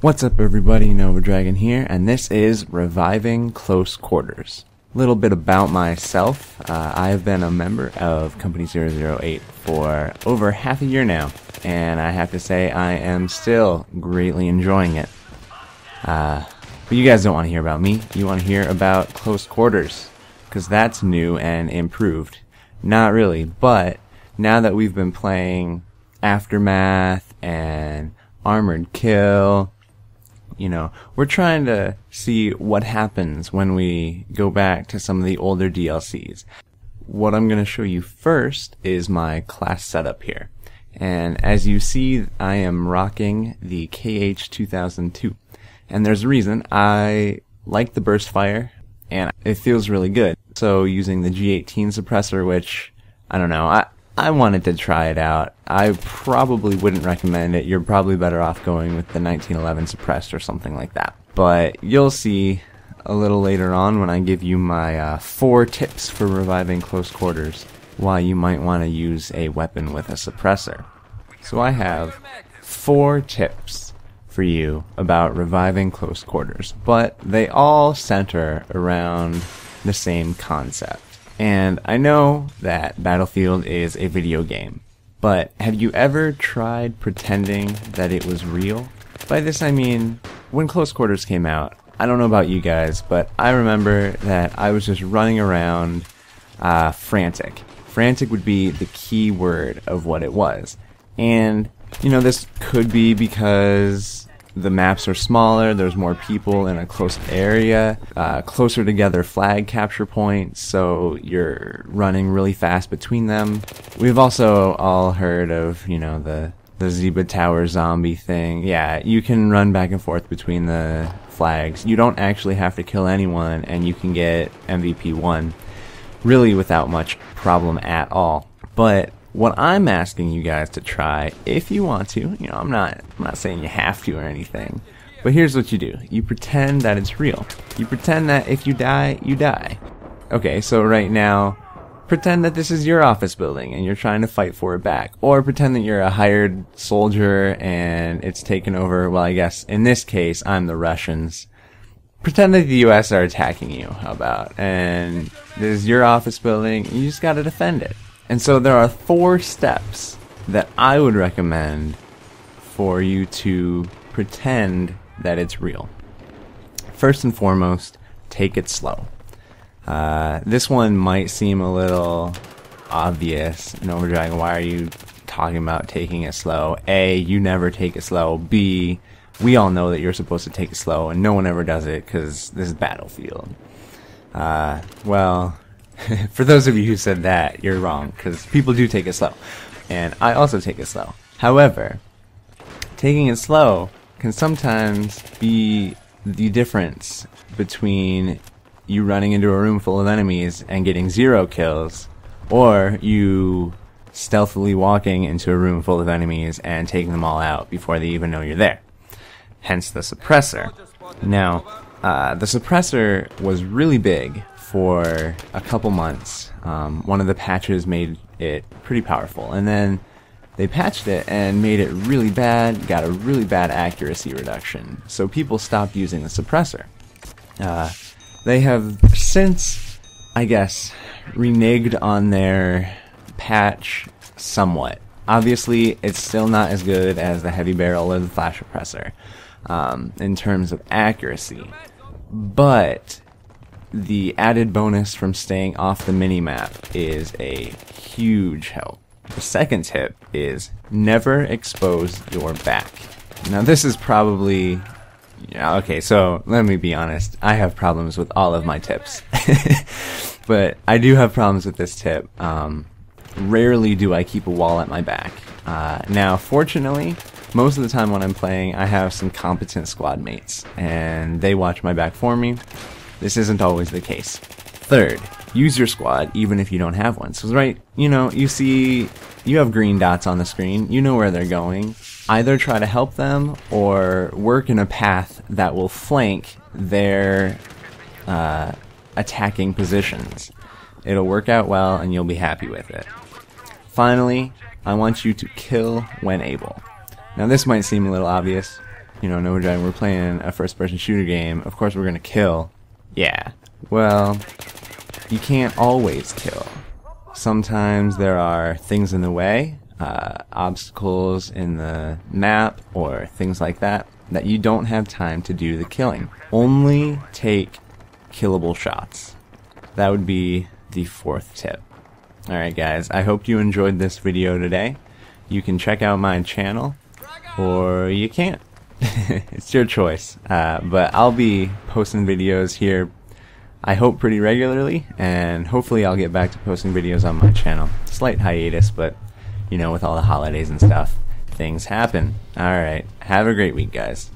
What's up everybody, NOVAxDRAGON here, and this is Reviving Close Quarters. A little bit about myself. I have been a member of Company 008 for over half a year now, and I have to say I am still greatly enjoying it. But you guys don't want to hear about me, you want to hear about Close Quarters, because that's new and improved. Not really, but now that we've been playing Aftermath and Armored Kill, you know, we're trying to see what happens when we go back to some of the older DLCs. What I'm going to show you first is my class setup here. And as you see, I am rocking the KH-2002. And there's a reason. I like the burst fire, and it feels really good. So using the G18 suppressor, which, I don't know, I wanted to try it out. I probably wouldn't recommend it. You're probably better off going with the 1911 suppressed or something like that. But you'll see a little later on when I give you my 4 tips for reviving close quarters why you might want to use a weapon with a suppressor. So I have 4 tips for you about reviving close quarters, but they all center around the same concept. And I know that Battlefield is a video game, but have you ever tried pretending that it was real? By this I mean, when Close Quarters came out, I don't know about you guys, but I remember that I was just running around frantic. Frantic would be the key word of what it was. And, you know, this could be because the maps are smaller, there's more people in a close area, closer together flag capture points, so you're running really fast between them. We've also all heard of, you know, the Zebra Tower zombie thing. Yeah, you can run back and forth between the flags. You don't actually have to kill anyone, and you can get MVP 1 really without much problem at all. But what I'm asking you guys to try, if you want to, you know, I'm not saying you have to or anything, but here's what you do. You pretend that it's real. You pretend that if you die, you die. Okay, so right now, pretend that this is your office building and you're trying to fight for it back. Or pretend that you're a hired soldier and it's taken over, well, I guess, in this case, I'm the Russians. Pretend that the US are attacking you, how about? And this is your office building, you just gotta defend it. And so there are 4 steps that I would recommend for you to pretend that it's real. First and foremost, take it slow. This one might seem a little obvious. NOVAxDRAGON, why are you talking about taking it slow? A, you never take it slow. B, we all know that you're supposed to take it slow, and no one ever does it because this is Battlefield. Well, for those of you who said that, you're wrong, because people do take it slow. And I also take it slow. However, taking it slow can sometimes be the difference between you running into a room full of enemies and getting 0 kills, or you stealthily walking into a room full of enemies and taking them all out before they even know you're there. Hence the suppressor. Now, the suppressor was really big for a couple months. One of the patches made it pretty powerful, and then they patched it and made it really bad, got a really bad accuracy reduction, so people stopped using the suppressor. They have since, I guess, reneged on their patch somewhat. Obviously, it's still not as good as the heavy barrel or the flash suppressor in terms of accuracy, but the added bonus from staying off the minimap is a huge help. The second tip is never expose your back. Now this is probably, yeah, okay, so let me be honest. I have problems with all of my tips. But I do have problems with this tip. Rarely do I keep a wall at my back. Now, fortunately, most of the time when I'm playing, I have some competent squad mates, and they watch my back for me. This isn't always the case. Third, use your squad even if you don't have one. So right, you know, you have green dots on the screen, you know where they're going. Either try to help them or work in a path that will flank their attacking positions. It'll work out well and you'll be happy with it. Finally, I want you to kill when able. Now this might seem a little obvious. You know, NOVAxDRAGON, we're playing a first-person shooter game. Of course we're gonna kill. Yeah. Well, you can't always kill. Sometimes there are things in the way, obstacles in the map, or things like that, that you don't have time to do the killing. Only take killable shots. That would be the 4th tip. Alright guys, I hope you enjoyed this video today. You can check out my channel, or you can't. It's your choice. But I'll be posting videos here, I hope pretty regularly, and hopefully I'll get back to posting videos on my channel. Slight hiatus, but you know, with all the holidays and stuff, things happen. Alright, have a great week guys.